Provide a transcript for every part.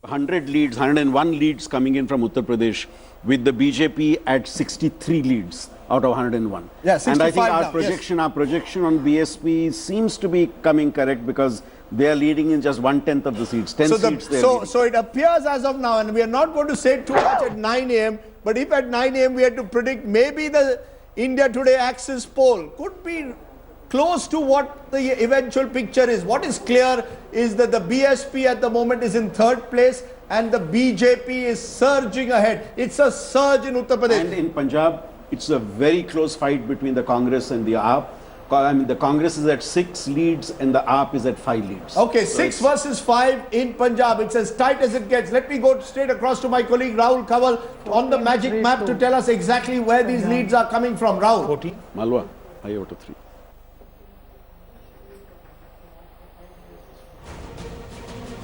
100 leads, 101 leads coming in from Uttar Pradesh, with the BJP at 63 leads out of 101. Yeah, and I think our projection on BSP seems to be coming correct, because they are leading in just 1/10 of the seats. 10 seats. So it appears as of now, and we are not going to say too much at 9 a.m., but if at 9 a.m. we had to predict, maybe the India Today Axis poll could be close to what the eventual picture is. What is clear is that the BSP at the moment is in third place and the BJP is surging ahead. It's a surge in Uttar Pradesh. And in Punjab, it's a very close fight between the Congress and the AAP. I mean, the Congress is at 6 leads and the AAP is at 5 leads. Okay, so 6 versus 5 in Punjab. It's as tight as it gets. Let me go straight across to my colleague Rahul Kawal on the magic map to tell us exactly where these leads are coming from. Rahul. Malwa, I-3.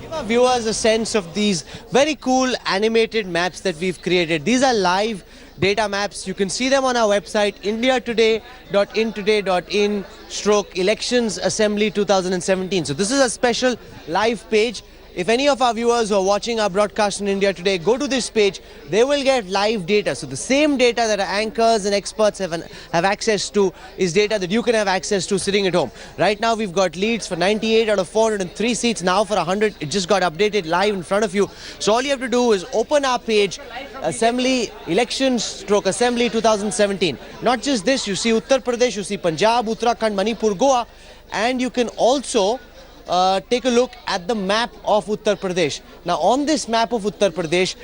Give our viewers a sense of these very cool animated maps that we've created. These are live data maps. You can see them on our website, indiatoday.intoday.in/elections assembly 2017. So this is a special live page. If any of our viewers who are watching our broadcast in India Today go to this page, they will get live data. So the same data that our anchors and experts have access to is data that you can have access to sitting at home. Right now we've got leads for 98 out of 403 seats. Now for 100, it just got updated live in front of you. So all you have to do is open our page, Assembly Elections/Assembly 2017. Not just this, you see Uttar Pradesh, you see Punjab, Uttarakhand, Manipur, Goa, and you can also take a look at the map of Uttar Pradesh. Now on this map of Uttar Pradesh,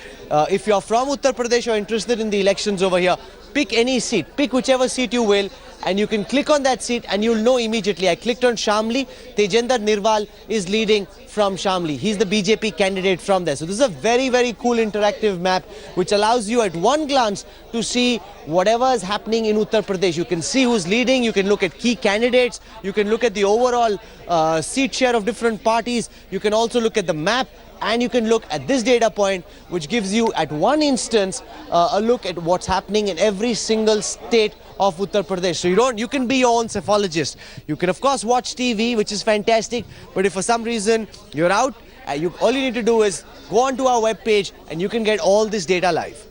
if you're from Uttar Pradesh or interested in the elections over here, pick any seat, pick whichever seat you will, and you can click on that seat and you'll know immediately. I clicked on Shamli. Tejendra Nirwal is leading from Shamli. He's the BJP candidate from there. So this is a very, very cool interactive map which allows you at one glance to see whatever is happening in Uttar Pradesh. You can see who's leading, you can look at key candidates, you can look at the overall seat share of different parties, you can also look at the map, and you can look at this data point which gives you at one instance a look at what's happening in every single state of Uttar Pradesh. So you can be your own cephalogist. You can of course watch TV, which is fantastic, but if for some reason you're out, all you need to do is go onto our webpage and you can get all this data live.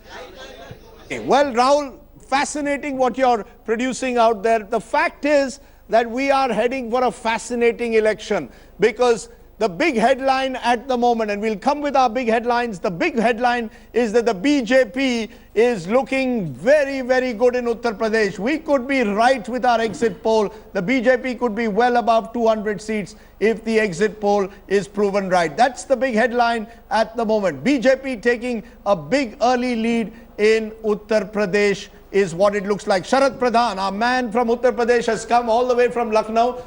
Well, Rahul, fascinating what you're producing out there. The fact is that we are heading for a fascinating election, because the big headline at the moment, and we'll come with our big headlines, the big headline is that the BJP is looking very, very good in Uttar Pradesh. We could be right with our exit poll. The BJP could be well above 200 seats if the exit poll is proven right. That's the big headline at the moment. BJP taking a big early lead in Uttar Pradesh is what it looks like. Sharat Pradhan, our man from Uttar Pradesh, has come all the way from Lucknow.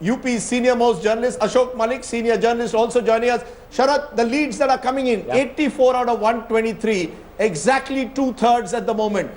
UP's senior most journalist, Ashok Malik, senior journalist, also joining us. Sharat, the leads that are coming in, 84 out of 123, exactly 2/3 at the moment.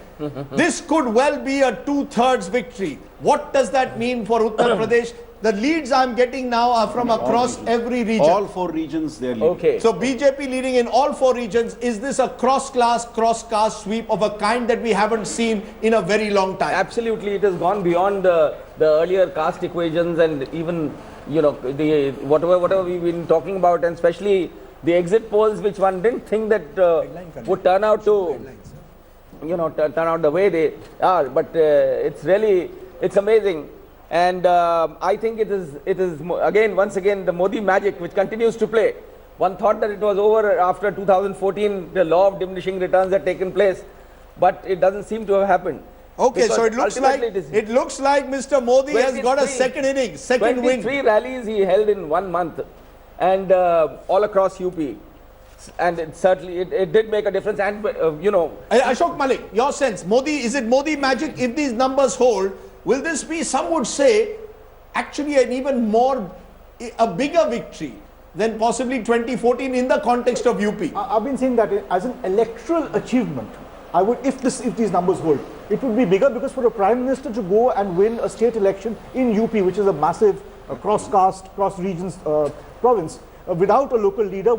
This could well be a 2/3 victory. What does that mean for Uttar Pradesh? The leads I'm getting now are from across every region. All 4 regions they are leading. Okay. So BJP leading in all 4 regions. Is this a cross-class, cross-caste sweep of a kind that we haven't seen in a very long time? Absolutely. It has gone beyond the earlier caste equations, and even, you know, the whatever we've been talking about, and especially the exit polls, which one didn't think that would turn out to, you know, turn out the way they are. But it's really, it's amazing. And I think it is again, once again, the Modi magic which continues to play. One thought that it was over after 2014, the law of diminishing returns had taken place, but it doesn't seem to have happened. Okay, so it looks like Mr. Modi has got a second win. 23 rallies he held in 1 month, and all across UP. And it certainly, it did make a difference. And you know, Ashok Malik, your sense, is it Modi magic? If these numbers hold, will this be, some would say, actually an even more, a bigger victory than possibly 2014 in the context of UP? I've been saying that as an electoral achievement, I would, if these numbers hold, it would be bigger, because for a Prime Minister to go and win a state election in UP, which is a massive cross-caste, cross-regions province, without a local leader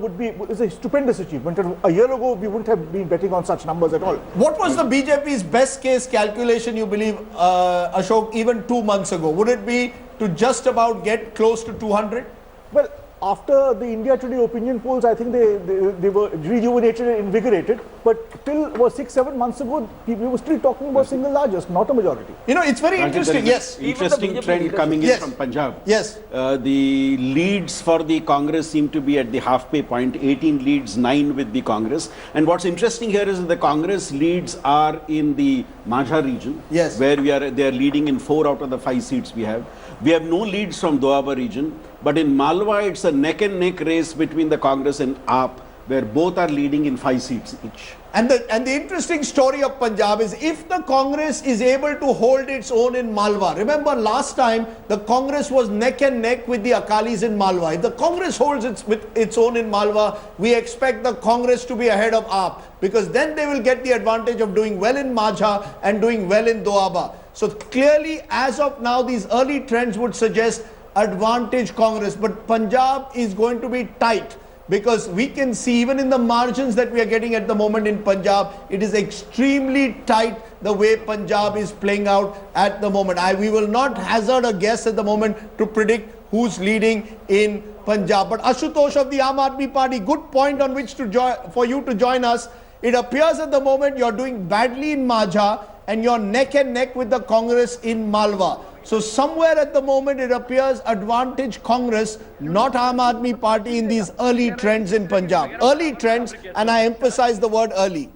is a stupendous achievement. And a year ago, we wouldn't have been betting on such numbers at all. What was the BJP's best case calculation, you believe, Ashok, even 2 months ago? Would it be to just about get close to 200? Well, after the India Today opinion polls, I think they were rejuvenated and invigorated. But till 6-7 months ago, people were still talking about single largest, not a majority. You know, it's very interesting. Yes. Interesting BJP trend coming in Yes. from Punjab. Yes. The leads for the Congress seem to be at the halfway point. 18 leads, 9 with the Congress. And what's interesting here is that the Congress leads are in the Majha region, Yes. where they are leading in 4 out of the 5 seats we have. We have no leads from Doaba region, but in Malwa it's a neck and neck race between the Congress and AAP, where both are leading in 5 seats each. And the interesting story of Punjab is if the Congress is able to hold its own in Malwa. Remember last time the Congress was neck and neck with the Akalis in Malwa. If the Congress holds its own in Malwa, we expect the Congress to be ahead of AAP, because then they will get the advantage of doing well in Majha and doing well in Doaba. So clearly, as of now, these early trends would suggest advantage Congress, but Punjab is going to be tight, because we can see even in the margins that we are getting at the moment in Punjab, it is extremely tight the way Punjab is playing out at the moment. We will not hazard a guess at the moment to predict who's leading in Punjab. But Ashutosh of the Aam Aadmi Party, good point on which for you to join us. It appears at the moment you're doing badly in Majha and you're neck and neck with the Congress in Malwa. So somewhere at the moment it appears advantage Congress, not Aam Aadmi Party in these early trends in Punjab. Early trends, and I emphasize the word early.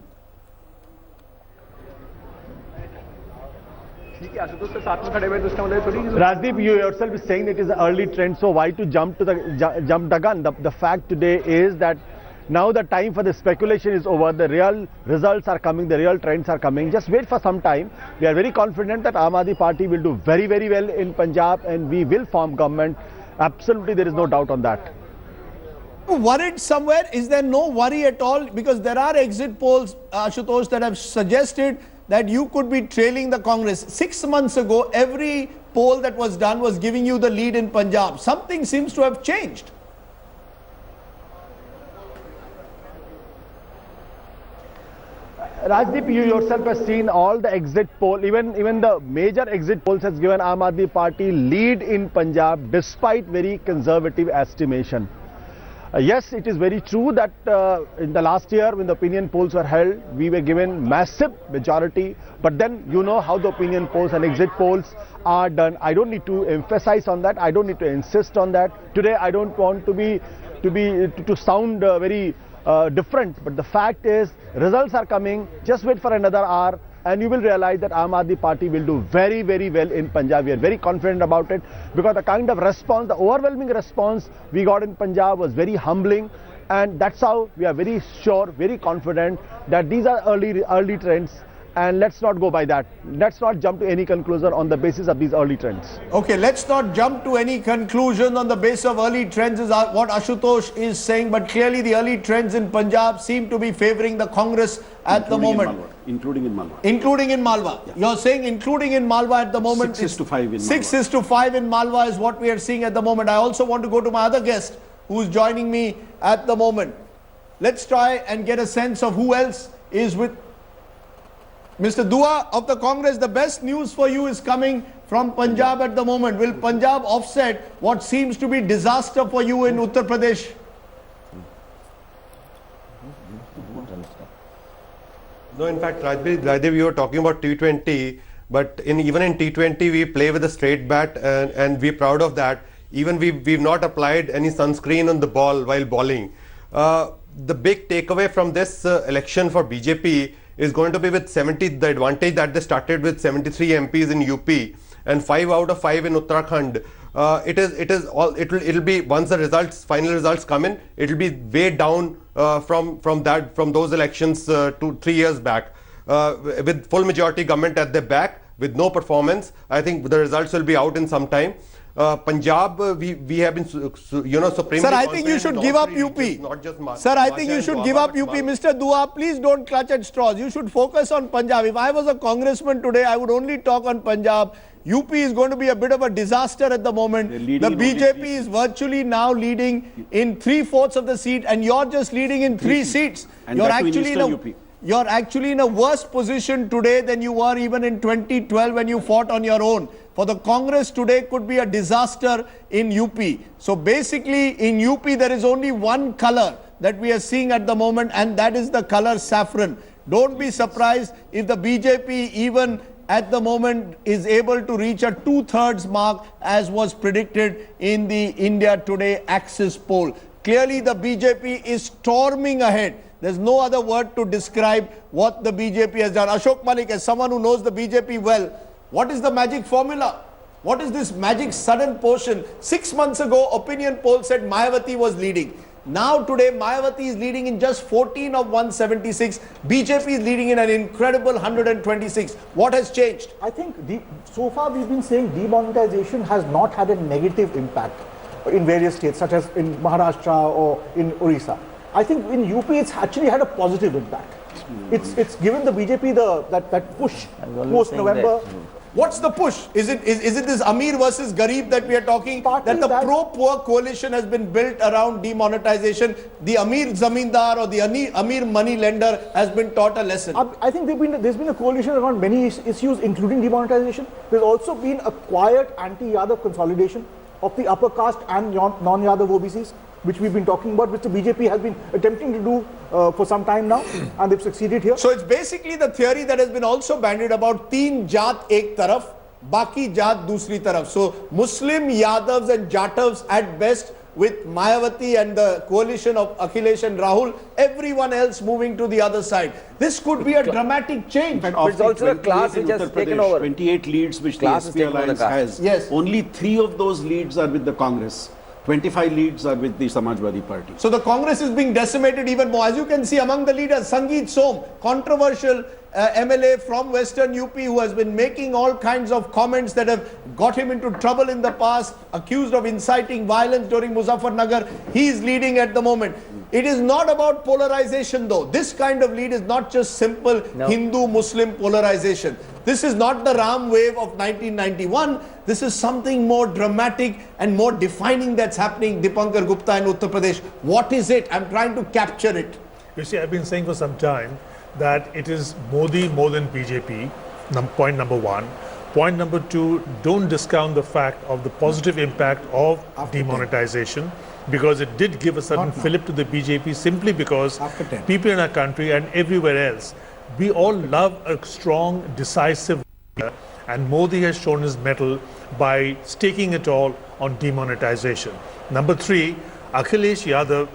Rajdeep, you yourself is saying it is an early trend, so why to jump the gun? The fact today is that now the time for the speculation is over. The real results are coming, the real trends are coming. Just wait for some time. We are very confident that Aam Aadmi Party will do very, very well in Punjab and we will form government. Absolutely, there is no doubt on that. Worried somewhere? Is there no worry at all? Because there are exit polls, Ashutosh, that have suggested that you could be trailing the Congress. 6 months ago, every poll that was done was giving you the lead in Punjab. Something seems to have changed. Rajdeep, you yourself have seen all the exit poll, even the major exit polls has given Aam Aadmi Party lead in Punjab despite very conservative estimation. Yes, it is very true that in the last year when the opinion polls were held, we were given massive majority, but then you know how the opinion polls and exit polls are done. I don't need to emphasize on that. I don't need to insist on that. Today I don't want to sound very different, but the fact is results are coming. Just wait for another hour and you will realize that Aam Aadmi Party will do very, very well in Punjab. We are very confident about it because the kind of response, the overwhelming response we got in Punjab was very humbling, and that's how we are very sure, very confident that these are early trends. And let's not go by that. Let's not jump to any conclusion on the basis of these early trends. Okay, let's not jump to any conclusion on the basis of early trends is what Ashutosh is saying, but clearly the early trends in Punjab seem to be favoring the Congress at the moment. Including in Malwa. Including in Malwa. Yeah. You're saying including in Malwa at the moment. 6-5 in Malwa. 6-5 in Malwa is what we are seeing at the moment. I also want to go to my other guest who's joining me at the moment. Let's try and get a sense of who else is with Mr. Dua of the Congress. The best news for you is coming from Punjab at the moment. Will Punjab offset what seems to be disaster for you in Uttar Pradesh? No, in fact, Rajdeep, you were talking about T20, but even in T20 we play with a straight bat and we're proud of that. Even we've not applied any sunscreen on the ball while bowling. The big takeaway from this election for BJP is going to be with the advantage that they started with 73 MPs in UP and 5 out of 5 in Uttarakhand. It'll be once the final results come in, it'll be way down from those elections 2-3 years back. With full majority government at their back, with no performance, I think the results will be out in some time. Punjab, we have been, supremely. Sir, I think you should give up UP. Sir, I think you should give up UP. Mr. Dua, please don't clutch at straws. You should focus on Punjab. If I was a congressman today, I would only talk on Punjab. UP is going to be a bit of a disaster at the moment. The BJP is virtually now leading in 3/4 of the seat, and you're just leading in 3 seats. And You're actually in a worse position today than you were even in 2012 when you fought on your own. for the Congress today could be a disaster in UP. So basically in UP there is only one color that we are seeing at the moment, and that is the color saffron. Don't be surprised if the BJP even at the moment is able to reach a 2/3 mark as was predicted in the India Today Axis poll. Clearly the BJP is storming ahead. There's no other word to describe what the BJP has done. Ashok Malik, as someone who knows the BJP well, what is the magic formula? What is this magic sudden portion? 6 months ago, opinion poll said Mayawati was leading. Now today, Mayawati is leading in just 14 of 176. BJP is leading in an incredible 126. What has changed? I think so far we've been saying demonetization has not had a negative impact in various states, such as in Maharashtra or in Orissa. I think in UP it's actually had a positive impact. It's given the BJP that push post-November. What's the push? Is it this Amir versus Garib that we are talking? Partly that the that- pro-poor coalition has been built around demonetization. The Amir Zamindar or the Amir money lender has been taught a lesson. I think there's been a coalition around many issues, including demonetization. There's also been a quiet anti-Yadav consolidation of the upper caste and non-Yadav OBCs, which we've been talking about, which the BJP has been attempting to do for some time now, and they've succeeded here. So it's basically the theory that has been also bandied about teen jaat ek taraf, baki jaat dusri taraf. So Muslim Yadavs and Jatavs at best, with Mayawati and the coalition of Akhilesh and Rahul, everyone else moving to the other side. This could be a dramatic change. But it's also a class which has taken over. 28 leads which the Class has SP taken over the alliance caste. has. Yes. Only 3 of those leads are with the Congress. 25 leads are with the Samajwadi Party. So the Congress is being decimated even more. As you can see among the leaders, Sangeet Som, controversial MLA from Western UP, who has been making all kinds of comments that have got him into trouble in the past, accused of inciting violence during Muzaffarnagar. He is leading at the moment. It is not about polarization though. This kind of lead is not just simple Hindu-Muslim polarization. This is not the Ram wave of 1991. This is something more dramatic and more defining that's happening. Dipankar Gupta in Uttar Pradesh. What is it? I'm trying to capture it. You see, I've been saying for some time that it is Modi more than BJP, point number one. Point number two, don't discount the fact of the positive impact of demonetization, because it did give a certain fillip to the BJP simply because people in our country and everywhere else, we all love a strong, decisive leader, and Modi has shown his mettle by staking it all on demonetization. Number three, Akhilesh Yadav,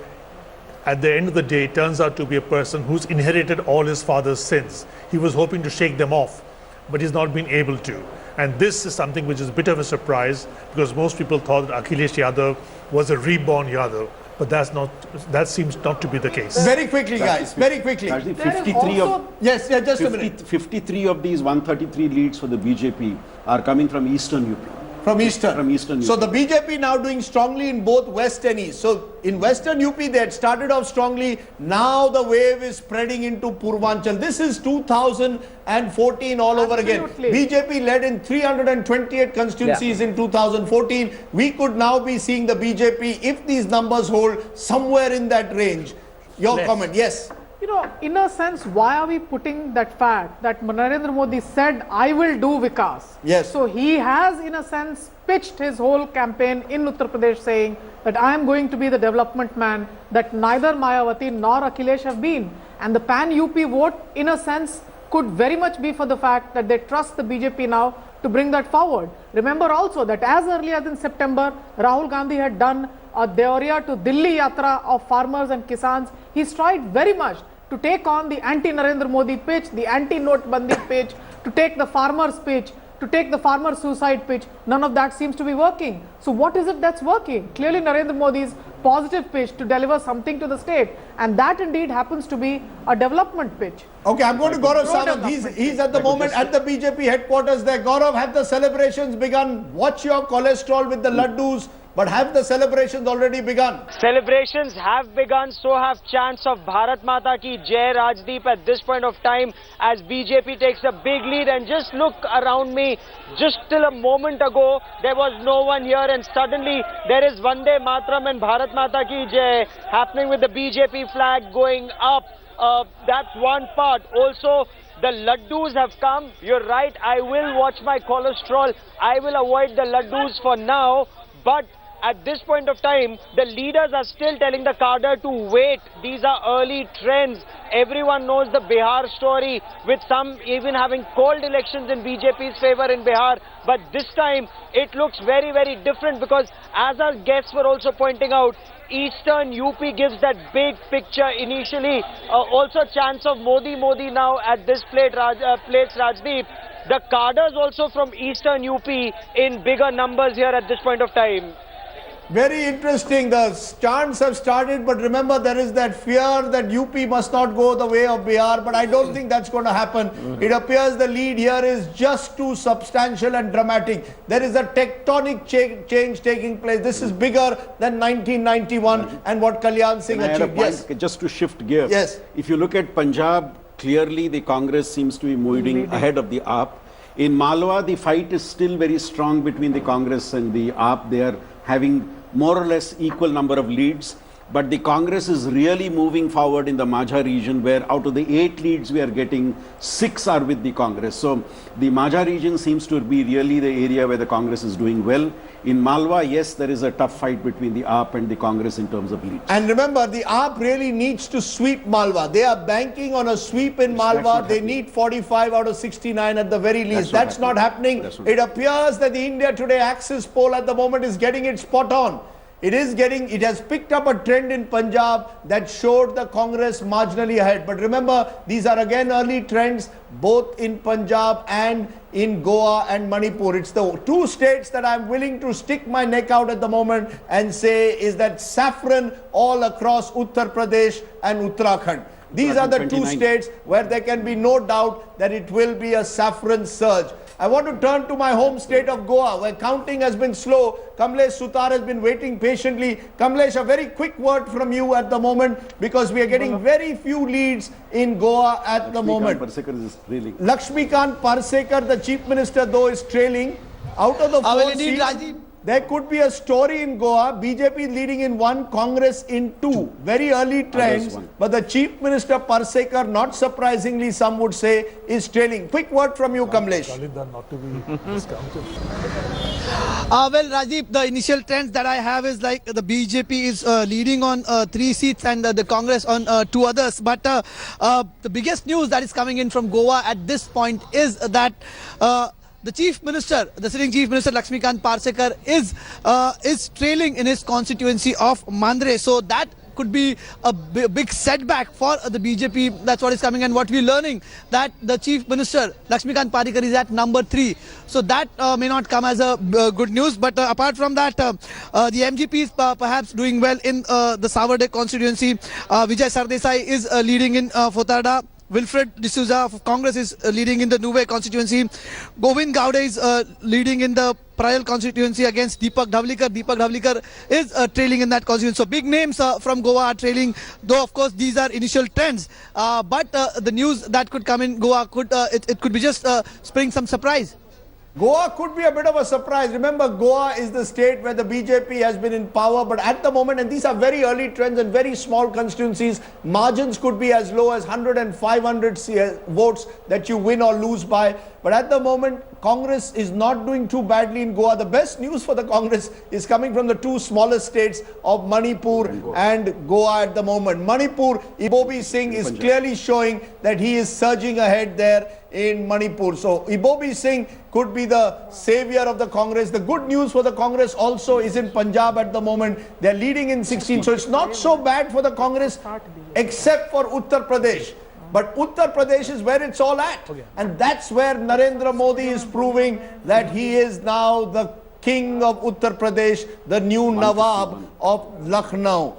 at the end of the day, turns out to be a person who's inherited all his father's sins. He was hoping to shake them off, but he's not been able to. And this is something which is a bit of a surprise, because most people thought that Akhilesh Yadav was a reborn Yadav, but that seems not to be the case. Very quickly, guys, very quickly. Actually, 53 of Yes, just a minute. 53 of these 133 leads for the BJP are coming from Eastern UP. From Eastern. From Eastern So UP. the BJP now doing strongly in both West and East. So in Western UP they had started off strongly. Now the wave is spreading into Purvanchal. This is 2014 all over again. BJP led in 328 constituencies in 2014. We could now be seeing the BJP, if these numbers hold, somewhere in that range. Your comment, yes. You know, in a sense, why are we putting that fact that Narendra Modi said, I will do Vikas? Yes. So he has, in a sense, pitched his whole campaign in Uttar Pradesh saying that I am going to be the development man that neither Mayawati nor Akhilesh have been. And the pan-UP vote, in a sense, could very much be for the fact that they trust the BJP now to bring that forward. Remember also that as early as in September, Rahul Gandhi had done a Deoria to Delhi Yatra of farmers and kisans. He tried very much to take on the anti-Narendra Modi pitch, the anti-Note Bandi pitch, to take the farmers pitch, to take the farmer suicide pitch. None of that seems to be working. So what is it that's working? Clearly Narendra Modi's positive pitch to deliver something to the state, and that indeed happens to be a development pitch. Okay, I'm going to Gaurav Samant. He's at the moment at the BJP headquarters there. Gaurav, have the celebrations begun? Watch your cholesterol with the laddus. But have the celebrations already begun? Celebrations have begun, so have chants of Bharat Mata Ki Jai, Rajdeep, at this point of time as BJP takes a big lead. And just look around me, just till a moment ago there was no one here, and suddenly there is Vande Mataram and Bharat Mata Ki Jai happening with the BJP flag going up. That's one part. Also, The laddus have come. You're right, I will watch my cholesterol. I will avoid the laddus for now. But at this point of time, the leaders are still telling the cadre to wait. These are early trends. Everyone knows the Bihar story, with some even having called elections in BJP's favor in Bihar. But this time, it looks very, very different, because as our guests were also pointing out, Eastern UP gives that big picture initially. Also chance of Modi now at this place, Rajdeep. The cadres also from Eastern UP in bigger numbers here at this point of time. Very interesting. The chants have started, but remember, there is that fear that UP must not go the way of Bihar, but I don't think that's going to happen. It appears the lead here is just too substantial and dramatic. There is a tectonic change taking place. This is bigger than 1991 and what Kalyan Singh achieved. Yes. Just to shift gears. Yes. If you look at Punjab, clearly the Congress seems to be moving ahead of the AAP. In Malwa, the fight is still very strong between the Congress and the AAP. They are having more or less equal number of leads, but the Congress is really moving forward in the Majha region, where out of the 8 leads we are getting, 6 are with the Congress. So the Majha region seems to be really the area where the Congress is doing well. In Malwa, yes, there is a tough fight between the AAP and the Congress in terms of leads. And remember, the AAP really needs to sweep Malwa. They are banking on a sweep in Malwa. They need 45 out of 69 at the very least. That's not happening. It appears that the India Today Axis poll at the moment is getting it spot on. It has picked up a trend in Punjab that showed the Congress marginally ahead. But remember, these are again early trends, both in Punjab and in Goa and Manipur. It's the 2 states that I'm willing to stick my neck out at the moment and say is that saffron all across Uttar Pradesh and Uttarakhand. These are the 2 states where there can be no doubt that it will be a saffron surge. I want to turn to my home state of Goa, where counting has been slow. Kamlesh Sutar has been waiting patiently. Kamlesh, a very quick word from you at the moment, because we are getting very few leads in Goa at the moment. Lakshmikant Parsekar, the Chief Minister, though, is trailing. Out of the 4 seats, there could be a story in Goa. BJP is leading in 1, Congress in 2. Very early trends. But the Chief Minister Parsekar, not surprisingly, some would say, is trailing. Quick word from you, Kamlesh. Not to be discounted. Well, Rajiv, the initial trends that I have is like the BJP is leading on 3 seats and the Congress on 2 others. But the biggest news that is coming in from Goa at this point is that the Chief Minister, the sitting Chief Minister Lakshmikant Parsekar is trailing in his constituency of Mandre. So that could be a big setback for the BJP. That's what is coming, and what we're learning, that the Chief Minister Lakshmikant Parsekar is at number 3. So that may not come as a good news. But apart from that, the MGP is perhaps doing well in the Savarde constituency. Vijay Sardesai is leading in Fotarda. Wilfred D'Souza of Congress is leading in the Nuve constituency. Govind Gowde is leading in the Prayal constituency against Deepak Dhavlikar. Deepak Dhavlikar is trailing in that constituency. So big names from Goa are trailing, though of course these are initial trends. But the news that could come in Goa could it could be just spring some surprise. Goa could be a bit of a surprise. Remember, Goa is the state where the BJP has been in power, but at the moment, and these are very early trends and very small constituencies, margins could be as low as 100 and 500 votes that you win or lose by. But at the moment, Congress is not doing too badly in Goa. The best news for the Congress is coming from the 2 smallest states of Manipur and Goa at the moment. Manipur, Ibobi Singh is clearly showing that he is surging ahead there in Manipur. So Ibobi Singh could be the savior of the Congress. The good news for the Congress also is in Punjab at the moment. They're leading in 16. So it's not so bad for the Congress, except for Uttar Pradesh. But Uttar Pradesh is where it's all at. And that's where Narendra Modi is proving that he is now the king of Uttar Pradesh, the new Nawab of Lucknow.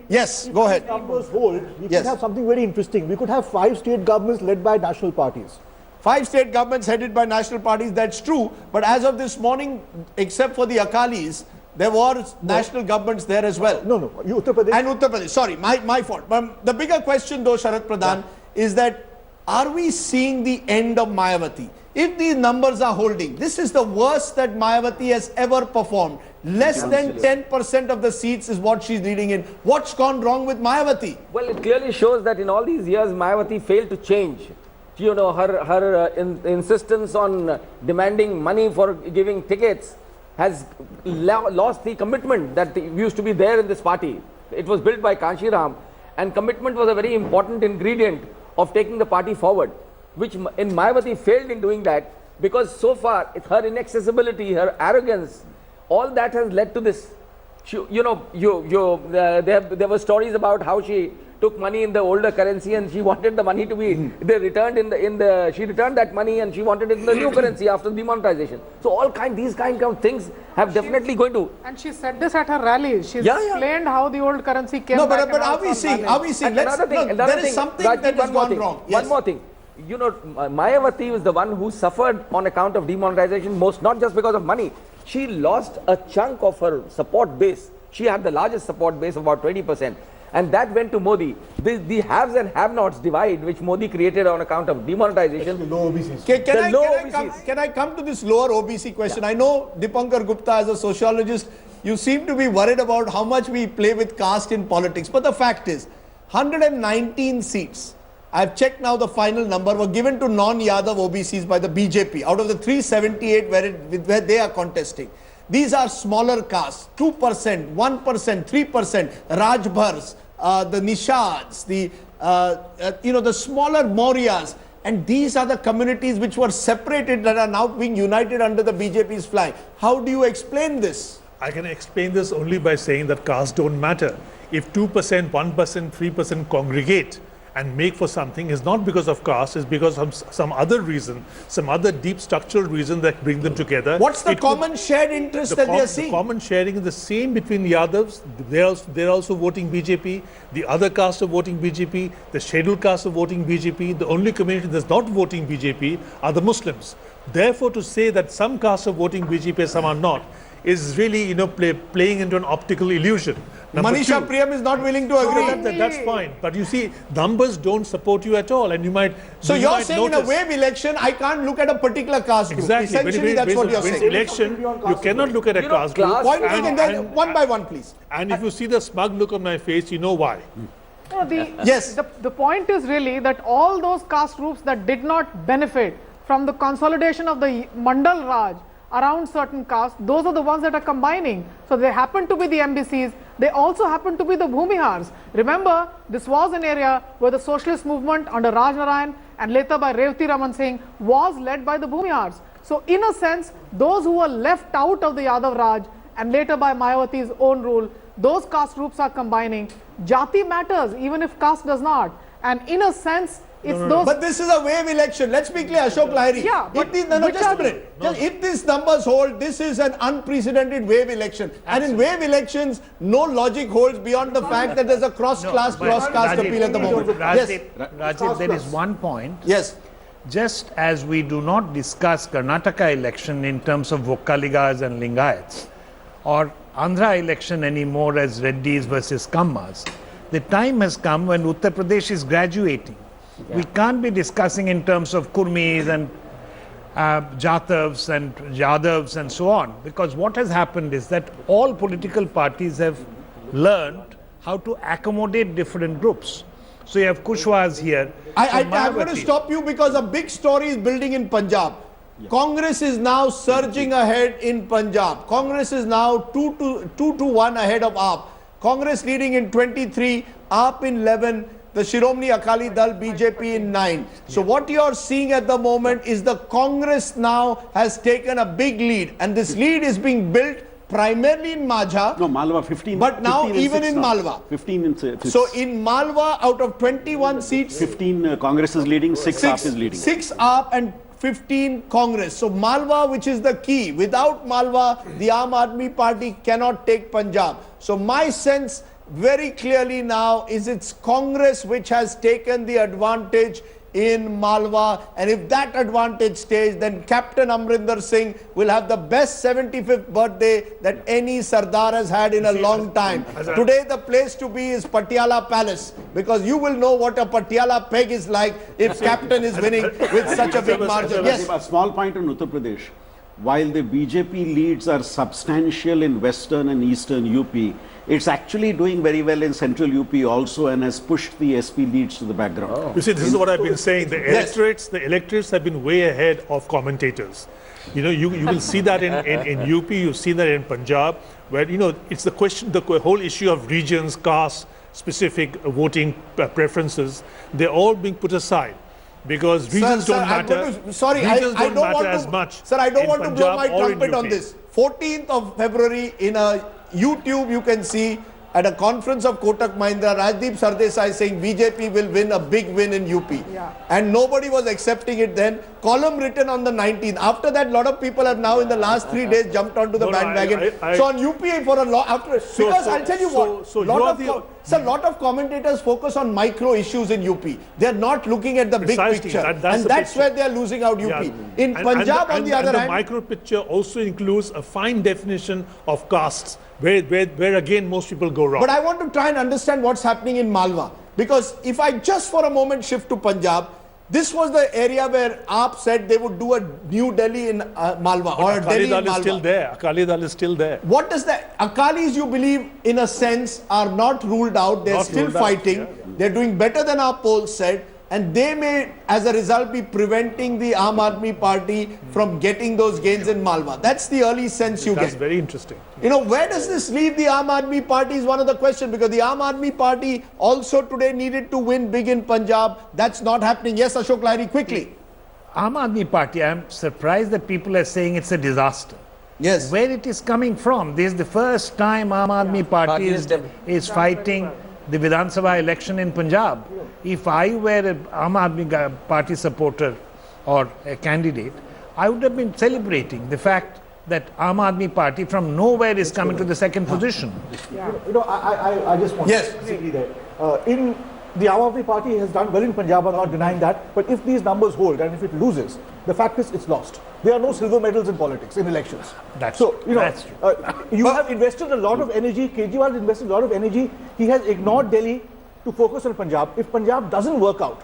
Yes, go ahead. If numbers hold, we could have something very interesting. We could have 5 state governments led by national parties. 5 state governments headed by national parties, that's true. But as of this morning, except for the Akalis, there were national governments there as well. No, Uttar Pradesh. And Uttar Pradesh, sorry, my fault. The bigger question though, Sharad Pradhan, is that are we seeing the end of Mayawati? If these numbers are holding, this is the worst that Mayawati has ever performed. Less than 10% of the seats is what she's leading in. What's gone wrong with Mayawati? Well, it clearly shows that in all these years, Mayawati failed to change. you know, her insistence on demanding money for giving tickets has lost the commitment that used to be there in this party. It was built by Kanshi Ram, and commitment was a very important ingredient of taking the party forward, which in Mayawati failed in doing that, because so far her inaccessibility, her arrogance, all that has led to this. There were stories about how she took money in the older currency and she wanted the money to be returned she returned that money and she wanted it in the new currency after demonetization. So these kind of things have definitely going to. And she said this at her rallies. She's explained how the old currency came back. But are we seeing? There is something that has gone wrong. One more thing. You know, Mayawati was the one who suffered on account of demonetization most, not just because of money. She lost a chunk of her support base. She had the largest support base of about 20%. And that went to Modi. The haves and have-nots divide, which Modi created on account of demonetization. Low OBCs. Can I come to this lower OBC question? I know Dipankar Gupta, as a sociologist, you seem to be worried about how much we play with caste in politics. But the fact is, 119 seats, I've checked now the final number, were given to non-Yadav OBCs by the BJP out of the 378 where they are contesting. These are smaller castes, 2%, 1%, 3%, Rajbhars, the Nishads, the smaller Mauryas. And these are the communities which were separated that are now being united under the BJP's flag. How do you explain this? I can explain this only by saying that castes don't matter. If 2%, 1%, 3% congregate and make for something, is not because of caste, it's because of some other reason, some other deep structural reason that bring them together. What's the common shared interest that they are seeing? The common sharing is the same between the Yadavs. They're also voting BJP. The other castes are voting BJP. The scheduled castes are voting BJP. The only community that's not voting BJP are the Muslims. Therefore, to say that some castes are voting BJP, some are not, is really, playing into an optical illusion. Manisha Priyam is not willing to agree. That's fine. But you see, numbers don't support you at all, and you might. So you're saying in a wave election, I can't look at a particular caste group. Exactly. Essentially, that's what you're saying. Election, you cannot look at a caste group. One by one, please. And if you see the smug look on my face, you know why. No, the point is really that all those caste groups that did not benefit from the consolidation of the Mandal Raj around certain castes, those are the ones that are combining. So they happen to be the MBCs, they also happen to be the Bhumihars. Remember, this was an area where the socialist movement under Raj Narayan and later by Revati Raman Singh was led by the Bhumihars. So in a sense, those who were left out of the Yadav Raj and later by Mayawati's own rule, those caste groups are combining. Jati matters even if caste does not. And in a sense, But this is a wave election. Let's be clear, Ashok Lahiri. Yeah, but if these numbers hold, this is an unprecedented wave election. And in wave elections, no logic holds beyond the fact that there's a cross-class, cross-caste appeal at the moment. Rajiv, there is one point. Yes. Just as we do not discuss Karnataka election in terms of Vokkaligas and Lingayats, or Andhra election anymore as Reddis versus Kammas, the time has come when Uttar Pradesh is graduating. Yeah. We can't be discussing in terms of Kurmis and Jatavs and Yadavs and so on, because what has happened is that all political parties have learned how to accommodate different groups. So you have Kushwas here. I'm going to stop you because a big story is building in Punjab. Yeah. Congress is now surging ahead in Punjab. Congress is now 2-1 ahead of AAP. Congress leading in 23, AAP in 11, the Shiromani Akali Dal BJP in 9. So what you are seeing at the moment is the Congress now has taken a big lead, and this lead is being built primarily in Majha. No, Malwa 15. But now even in now. Malwa. 15 in 6. So in Malwa, out of 21 seats, 15 Congress is leading, 6 AAP is leading. 6 AAP and 15 Congress. So Malwa, which is the key. Without Malwa, the Aam Aadmi Party cannot take Punjab. So my sense very clearly now is it's Congress which has taken the advantage in Malwa, and if that advantage stays, then Captain Amrinder Singh will have the best 75th birthday that any Sardar has had in a long time. Today the place to be is Patiala Palace, because you will know what a Patiala peg is like if Captain is winning with such a big margin. Yes. A small point on Uttar Pradesh. while the BJP leads are substantial in western and eastern UP, it's actually doing very well in central UP also and has pushed the SP leads to the background. You see, this is what I've been saying. The electorates have been way ahead of commentators. You know, you will see that in UP, you see that in Punjab, where, you know, it's the whole issue of regions, caste, specific voting preferences, they're all being put aside. Because regions don't matter. Regions don't matter as much. Sir, I don't want to blow my Punjab or in trumpet on UP. this. 14th of February in a YouTube you can see at a conference of Kotak Mahindra, Rajdeep Sardesai saying BJP will win a big win in UP. Yeah. And nobody was accepting it then. Column written on the 19th. After that, a lot of people have now in the last 3 days jumped onto the bandwagon. So on UP for a lot, because I'll tell you what, lot of commentators focus on micro issues in UP. They're not looking at the big picture. And that's where they're losing out UP. Yeah. In Punjab, on the other hand, the micro picture also includes a fine definition of castes, where again most people go wrong. but I want to try and understand what's happening in Malwa. Because if I just for a moment shift to Punjab, this was the area where AAP said they would do a New Delhi in Malwa or a Delhi in Akali Dal is Malwa. still there. Akali Dal is still there. What does the Akalis, you believe, in a sense, are not ruled out? They're Not still ruled out, fighting. yeah. They're doing better than our polls said. And they may, as a result, be preventing the Aam Aadmi Party from getting those gains in Malwa. That's the early sense you That's get. very interesting. You know, where does this leave the Aam Aadmi Party is one of the questions, because the Aam Aadmi Party also today needed to win big in Punjab. That's not happening. Yes, Ashok Lahiri, quickly. Aam Aadmi Party, I'm surprised that people are saying it's a disaster. Yes. Where it is coming from? This is the first time Aam Aadmi Party is fighting the Vidhan Sabha election in Punjab. If I were an Aam Aadmi Party supporter or a candidate, I would have been celebrating the fact that Aam Aadmi Party from nowhere is coming to the second position. You know, I just want Yes. to quickly there. The Aam Aadmi Party has done well in Punjab, I'm not denying that. But if these numbers hold and if it loses, the fact is it's lost. There are no silver medals in politics, in elections. That's so, you know, that's true. you have invested a lot of energy, Kejriwal has invested a lot of energy. He has ignored Delhi to focus on Punjab. If Punjab doesn't work out,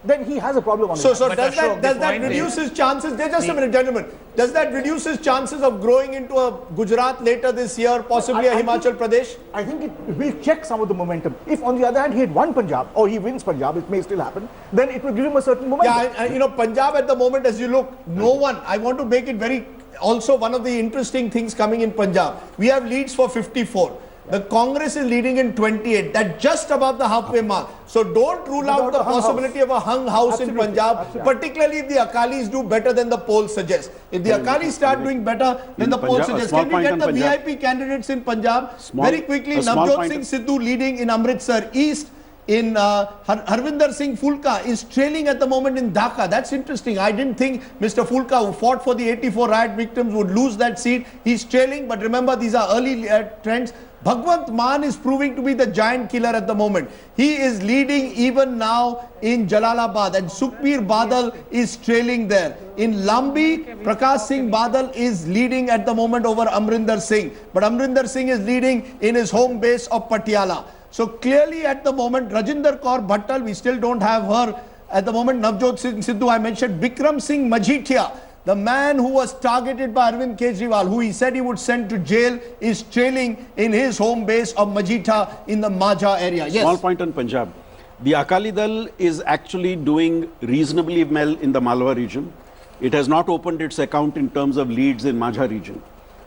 then he has a problem on his hands. So But does Ashok, that the point reduce is- his chances? Just a minute, gentlemen. Does that reduce his chances of growing into a Gujarat later this year, possibly a Himachal Pradesh? I think it will check some of the momentum. If on the other hand he had won Punjab, or he wins Punjab, it may still happen, then it will give him a certain momentum. Yeah, and you know, Punjab at the moment, as you look, no one, I want to make it very, also one of the interesting things coming in Punjab. We have leads for 54. The Congress is leading in 28. That's just above the halfway mark. So don't rule out the possibility of a hung house in Absolutely. Punjab, Absolutely. particularly if the Akalis do better than the polls suggest. If the Akalis start doing better than In the polls Punjab, a suggest. small Can we point get on the Punjab. VIP candidates in Punjab? Small- Very quickly, a small Navjot point Singh on- Sidhu leading in Amritsar East. In Harvinder Singh Fulka is trailing at the moment in Dhaka. That's interesting. I didn't think Mr. Fulka, who fought for the 84 riot victims, would lose that seat. He's trailing, but remember, these are early trends. Bhagwant Maan is proving to be the giant killer at the moment. He is leading even now in Jalalabad, and Sukhbir Badal is trailing there. In Lambi, Prakash Singh Badal is leading at the moment over Amrinder Singh. But Amrinder Singh is leading in his home base of Patiala. So clearly at the moment, Rajinder Kaur Bhattal, we still don't have her at the moment. Navjot Singh Sidhu, I mentioned. Bikram Singh Majithia, the man who was targeted by Arvind Kejriwal, who he said he would send to jail, is trailing in his home base of Majita in the Majha area. Yes. Small point on Punjab. The Akali Dal is actually doing reasonably well in the Malwa region. It has not opened its account in terms of leads in Majha region.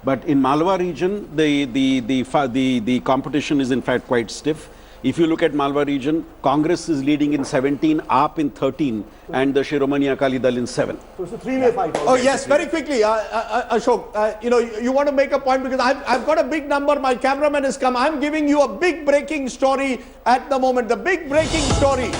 But in Malwa region, the competition is in fact quite stiff. If you look at Malwa region, Congress is leading in 17, AAP in 13, and the Shiromani Akali Dal in 7. So it's a three-way fight. Oh yes, very quickly, Ashok, you know, you want to make a point because I've got a big number, my cameraman has come. I'm giving you a big breaking story at the moment. The big breaking story